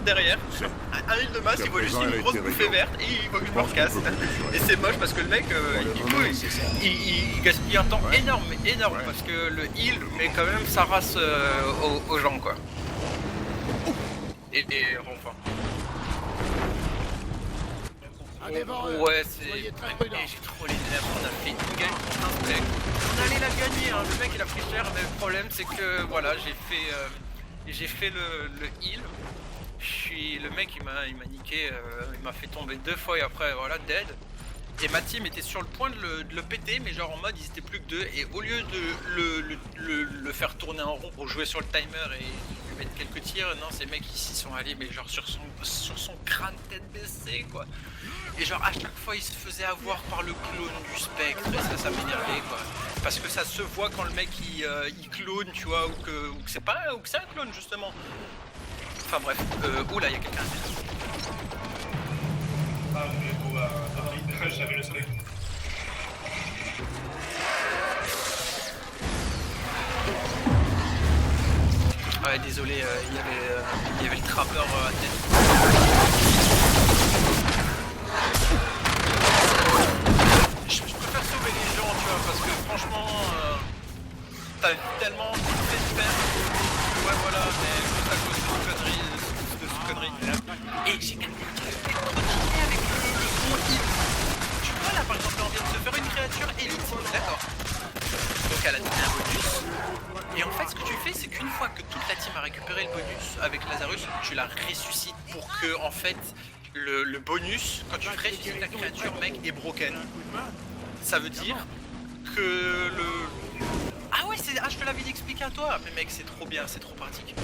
derrière, un heal de masse, il voit juste une grosse bouffée verte et il voit que je me recasse. Et c'est moche parce que le mec, il gaspille un temps énorme, parce que le heal met quand même sa race aux gens quoi. Et enfin. Ouais, c'est. J'ai trop les nerfs, on a fait une game contre un spec. On allait la gagner, hein. Le mec il a pris cher, mais le problème c'est que voilà, j'ai fait le heal. Le mec il m'a niqué, il m'a fait tomber 2 fois et après voilà, dead. Et ma team était sur le point de le péter, mais genre en mode ils étaient plus que 2. Et au lieu de le faire tourner en rond pour jouer sur le timer et lui mettre quelques tirs, non, ces mecs ici sont allés, mais genre sur son crâne tête baissée quoi. Et genre à chaque fois il se faisait avoir par le clone du spectre et ça m'énervait quoi. Parce que ça se voit quand le mec il clone, tu vois, ou que c'est un clone justement. Enfin bref, oula, il y a quelqu'un. Ah mais bon j'avais le soleil. Ouais désolé, il y avait le trappeur à tête. Je préfère sauver les gens, tu vois, parce que franchement t'as tellement fait de faire. Ouais voilà, mais juste à cause de ce connerie. Et j'ai quelqu'un qui a fait continuer avec le bon hit. Tu vois là par exemple on vient de se faire une créature élite, d'accord. Donc elle a donné un bonus. Et en fait ce que tu fais c'est qu'une fois que toute la team a récupéré le bonus avec Lazarus, tu la ressuscites pour que en fait le bonus, quand tu ressuscites la créature mec est broken. Ça veut dire que le... Ah ouais, je te l'avais expliqué à toi. Mais mec, c'est trop bien, c'est trop pratique.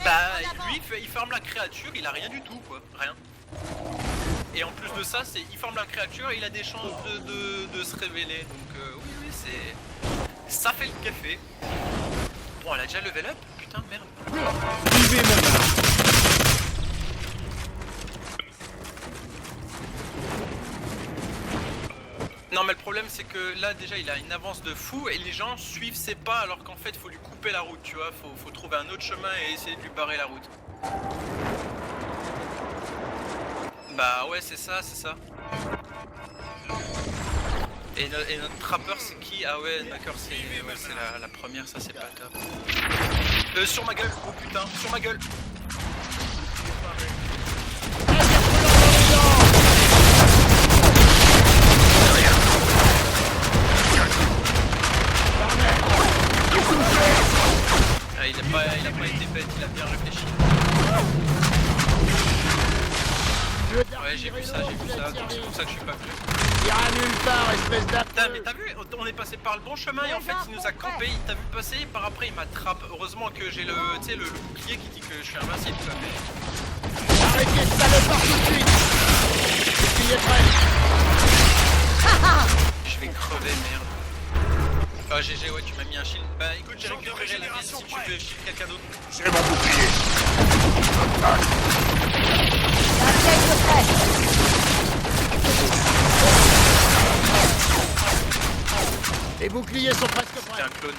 Bah, lui, il ferme la créature, il a rien du tout, quoi. Rien. Et en plus de ça, il forme la créature et il a des chances de se révéler. Donc, oui, c'est... Ça fait le café. Bon, elle a déjà level up? Putain, merde. Vivez mon art. Non mais le problème c'est que là déjà il a une avance de fou et les gens suivent ses pas alors qu'en fait il faut lui couper la route, tu vois, faut trouver un autre chemin et essayer de lui barrer la route. Bah ouais c'est ça. Et notre trappeur c'est qui? Ah ouais d'accord c'est la première, ça c'est pas top. Sur ma gueule, oh putain, sur ma gueule. Ah, il a pas été bête, il a bien réfléchi. Ouais j'ai vu ça, donc c'est pour ça que je suis pas venu. Ira nulle part, espèce d'appel. Putain mais t'as vu, on est passé par le bon chemin et en fait il nous a campé, il t'a vu passer, par après il m'attrape. Heureusement que j'ai le bouclier qui dit que je suis invincible. Arrêtez ce salopard tout de suite. Il est prêt. Je vais crever merde. Ah GG ouais tu m'as mis un shield. Bah écoute j'ai récupéré la vie si tu veux shield quelqu'un d'autre. C'est mon bouclier. Les boucliers sont presque C'est prêts. un clone.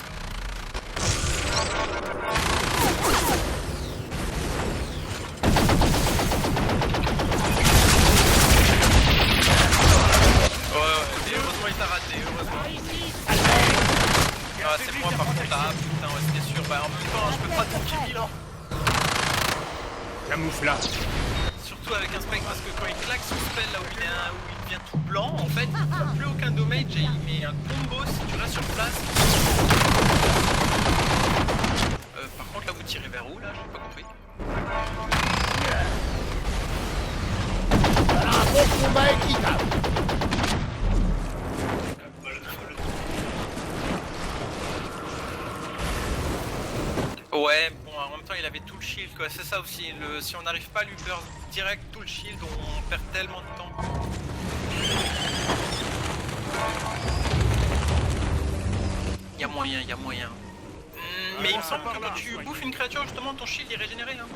Ouais, mais heureusement il t'a raté, heureusement. Ah c'est moi par contre, ah putain ouais c'était sûr, bah en même temps je peux pas te kill hein. Camouflage. Surtout avec un spec parce que quand il claque son spell là où il devient tout blanc, en fait il fait plus aucun damage et il met un combo si tu restes sur place. Par contre là vous tirez vers où là? J'ai pas compris. Voilà un bon combat équitable. Ouais, bon, en même temps, il avait tout le shield, quoi. C'est ça aussi. Si on n'arrive pas à lui burst direct tout le shield, on perd tellement de temps. Il y a moyen. Mais il me semble que quand tu bouffes une créature, justement, ton shield est régénéré. Hein.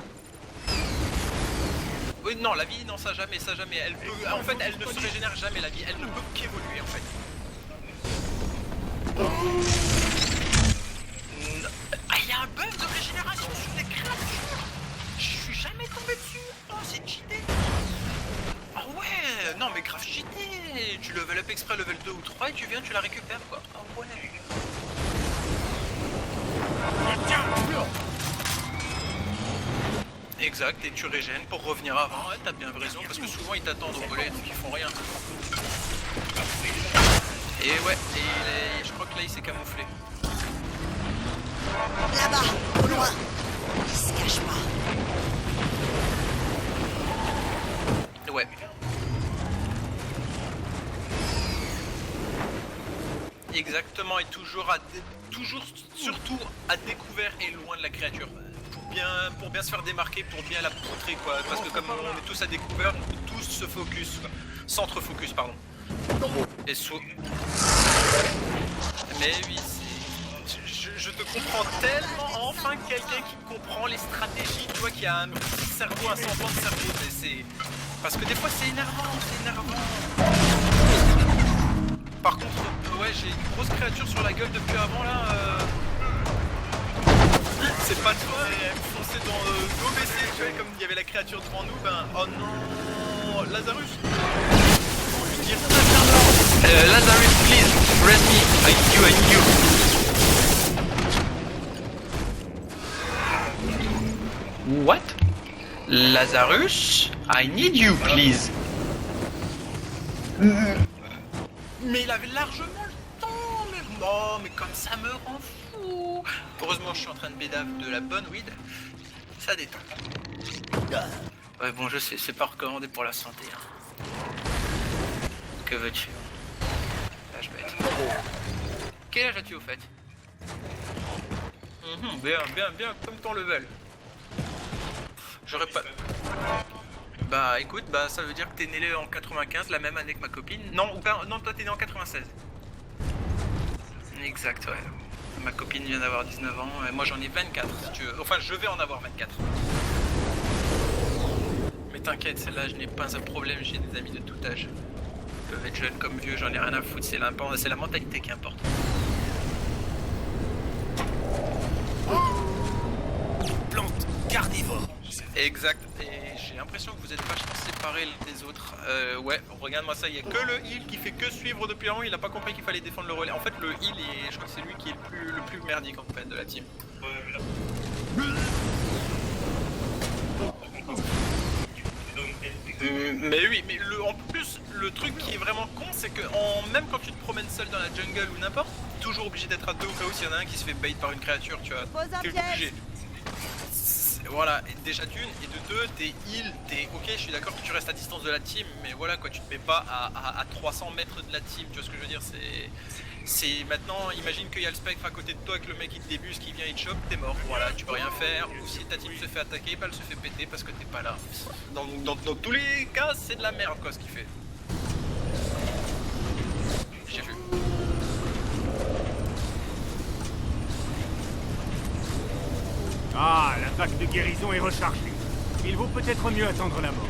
Oui, non, la vie, non, ça jamais. Elle peut, en fait, elle ne se régénère jamais, la vie. Elle ne peut qu'évoluer, en fait. Ah, il y a un bug de régénération. level up exprès level 2 ou 3 et tu viens, tu la récupères quoi. Ah ouais. Exact, et tu régènes pour revenir avant, ouais, t'as bien raison, parce que souvent ils t'attendent au volet, donc ils font rien. Et ouais, je crois que là il s'est camouflé. Là-bas, au loin. Il se cache pas. Ouais. Exactement, et toujours surtout à découvert et loin de la créature. Pour bien se faire démarquer, pour bien la poutrer quoi. Parce que comme on est tous à découvert, on peut tous se focus, quoi. Centre-focus, pardon. Et mais oui, je te comprends tellement, enfin quelqu'un qui comprend les stratégies, tu vois, qui a un petit cerveau, un semblant de cerveau. Parce que des fois c'est énervant. Par contre, ouais, j'ai une grosse créature sur la gueule depuis avant là. C'est pas toi, et elle me fonçait dans l'OBC, tu vois, comme il y avait la créature devant nous, ben. Oh non, Lazarus. Lazarus, please, rest me. I need you. What? Lazarus, I need you, please. Mais il avait largement le temps, mais non, mais comme ça me rend fou. Heureusement, je suis en train de bédave de la bonne weed. Ça détend. Ouais, bon, je sais, c'est pas recommandé pour la santé. Hein. Que veux-tu? Lâche bête. Quel âge as-tu au fait? Bien, comme ton level. J'aurais pas... Bah écoute, bah ça veut dire que t'es né en 95, la même année que ma copine. Non, non, toi t'es né en 96. Exact, ouais. Ma copine vient d'avoir 19 ans, et moi j'en ai 24 si tu veux. Enfin, je vais en avoir 24. Mais t'inquiète, celle-là, je n'ai pas un problème, j'ai des amis de tout âge. Ils peuvent être jeunes comme vieux, j'en ai rien à foutre, c'est la mentalité qui importe. Plante carnivore. Exact, et j'ai l'impression que vous êtes vachement séparés l'un des autres. Ouais, regarde-moi ça, il y a que le heal qui fait que suivre depuis un an, il a pas compris qu'il fallait défendre le relais. En fait, le heal, je crois que c'est lui qui est le plus merdique en fait de la team. Mais oui, mais en plus, le truc qui est vraiment con, c'est que même quand tu te promènes seul dans la jungle ou n'importe, toujours obligé d'être à deux au cas où s'il y en a un qui se fait bait par une créature, tu vois. T'es obligé. Voilà, et déjà d'une, et de deux, t'es heal, ok, je suis d'accord que tu restes à distance de la team, mais voilà quoi, tu te mets pas à 300 mètres de la team, tu vois ce que je veux dire, c'est maintenant, imagine qu'il y a le spectre à côté de toi, que le mec il te débuse, qui vient, il te chope, t'es mort, voilà, tu peux rien faire, ou si ta team se fait attaquer, bah elle se fait péter parce que t'es pas là. Dans tous les cas, c'est de la merde quoi ce qu'il fait. J'ai vu. Ah, la vague de guérison est rechargée. Il vaut peut-être mieux attendre la mort.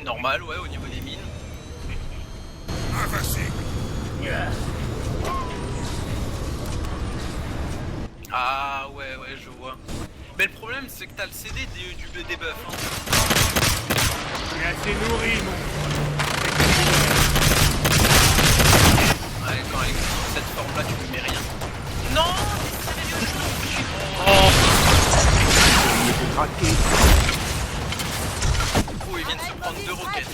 Normal, ouais, au niveau des mines. Invincible. Ah ouais, je vois. Mais le problème c'est que t'as le CD du debuff. Hein. C'est assez nourri, mon. Ouais, quand avec cette forme là tu ne mets rien. Non, c'est sérieux, Oh, il vient de se prendre 2 roquettes.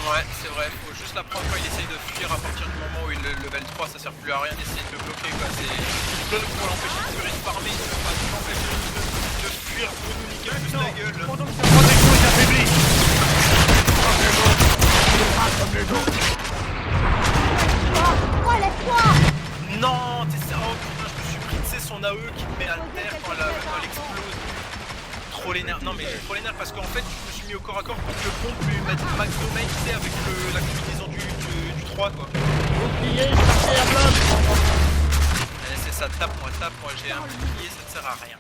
Ouais, c'est vrai, faut juste la prendre quand il essaye de fuir à partir du moment où il level 3, ça sert plus à rien d'essayer de le bloquer quoi, c'est pour l'empêcher de fuir et de farmer, pas l'empêcher de fuir pour nous niquer plus la gueule. Pendant que sa protection est affaiblie. Oh, laisse-moi! Non, t'es sérieux, putain, je me suis pris, tu sais, son AE qui me met à terre quand elle explose. Trop les nerfs, non mais j'ai trop les nerfs parce qu'en fait, je me suis mis au corps à corps pour que le pompe lui mette max domain, tu sais, avec la combinaison du 3 quoi. Bouclier, passez à bloc. C'est ça, tape-moi, j'ai un bouclier, ça ne sert à rien.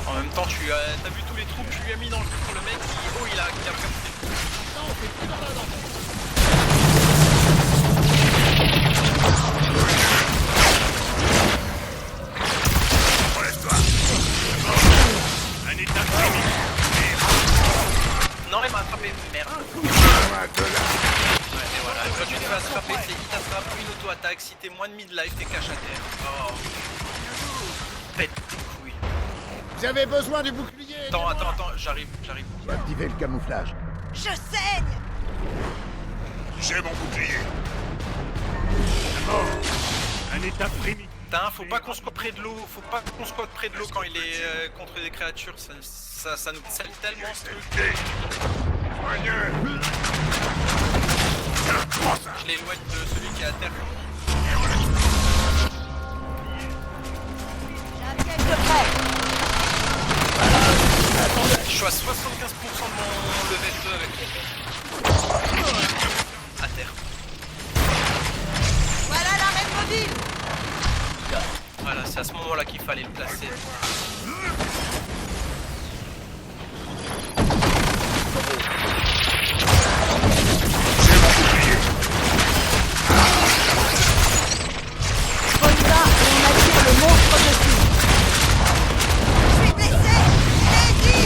En même temps, t'as vu tous les trous que tu lui as mis dans le cul pour le mec il a capté. Non, c'est plus dans la lampe. Un état criminel. Non, il m'a attrapé, merde. Ouais, et voilà, quand tu te fais attraper, c'est il t'attrape une auto-attaque, si t'es moins de mid-life, t'es cash à terre. Oh. Pète tes couilles. Vous avez besoin du bouclier. Attends, j'arrive. Faut activer le camouflage. Je saigne. J'ai mon bouclier. Un état primitif. Putain, faut pas qu'on squatte près de l'eau, quand il est contre des créatures, ça nous scelle tellement ce truc. Je l'éloigne de celui qui est à terre. J'ai un piège de près. Je suis à 75% de mon level 2 avec lui. À terre. Voilà l'arène mobile. Voilà, c'est à ce moment-là qu'il fallait le placer. Soldat, et on attire le monstre dessus. Je suis blessé. Daisy.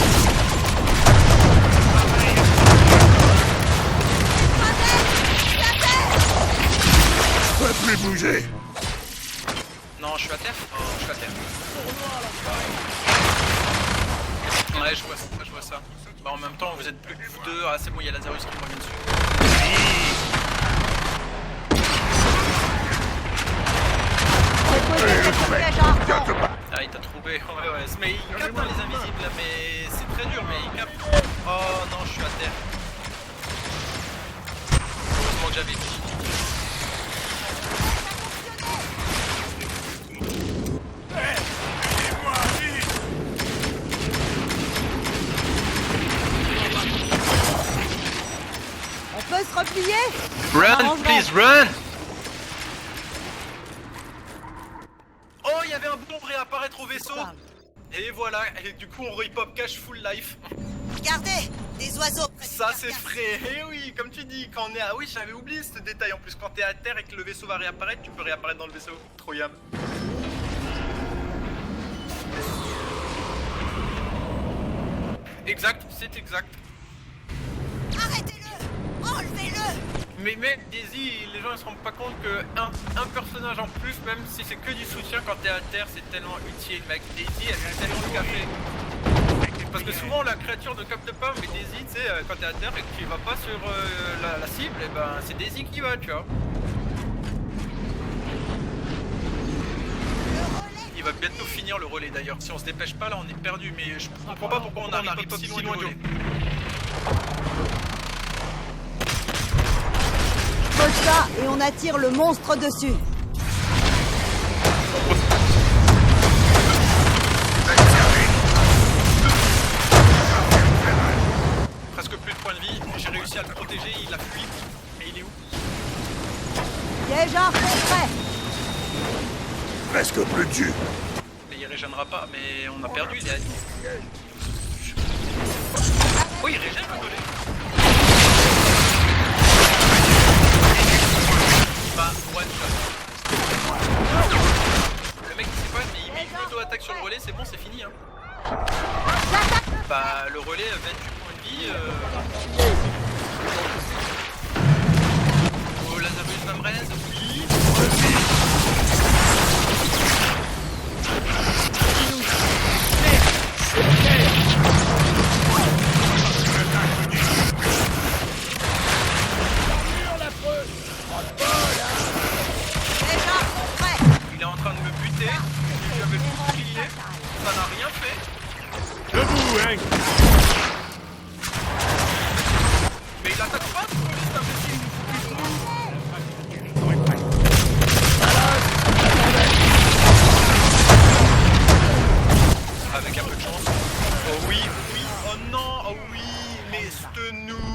Je peux plus bouger. Non, je suis à terre. Oh, je suis à terre. Ouais, je vois ça. Bah, en même temps, vous êtes plus que vous deux. Ah, c'est bon, il y a Lazarus qui me revient dessus. J'ai posé cette piège à harpon. Ah, il t'a trouvé. Ouais. Mais il capte hein, les invisibles là, mais c'est très dur, mais il capte. Oh non, je suis à terre. Heureusement que j'avais dit. On peut se replier. Run, please, run! Oh, il y avait un bouton pour réapparaître au vaisseau. Et voilà, et du coup on repop cache full life. Regardez, des oiseaux. près du Ça c'est carcasse. frais, et oui, comme tu dis, quand on est à... Ah oui, j'avais oublié ce détail en plus, quand t'es à terre et que le vaisseau va réapparaître, tu peux réapparaître dans le vaisseau. Trop yam. Exact, c'est exact. Arrêtez-le. Enlevez-le. Mais Daisy, les gens ils se rendent pas compte que un personnage en plus, même si c'est que du soutien quand t'es à terre, c'est tellement utile, mec. Daisy, elle fait tellement de café. Parce que souvent la créature ne capte pas, mais Daisy, tu sais, quand t'es à terre et que tu vas pas sur la cible, et ben c'est Daisy qui va, tu vois. Il va bientôt finir le relais d'ailleurs. Si on se dépêche pas là, on est perdu. Mais je comprends pas pourquoi on arrive pas si loin du relais. Pose ça et on attire le monstre dessus. Presque plus de points de vie. J'ai réussi à le protéger. Il a fui. Et il est où? Piège à harpon prêt. Presque plus dessus. Mais il régénérera pas. Mais on a perdu. Il est à... Oh, il régène le golem. Bah, one shot. Le mec il sait pas, mais il met une auto-attaque sur le relais, c'est bon, c'est fini hein. Bah, le relais 28 points de vie. Oh, Lazarus va me raise, oui. Piège à harpon prêt. Il est en train de me buter. J'avais le bouclier. Ça n'a rien fait. Debout, hein. Mais il attaque pas, ce relais, c'est imbécile. Avec un peu de chance. Oh oui, oh non, oh oui. Mais de nous.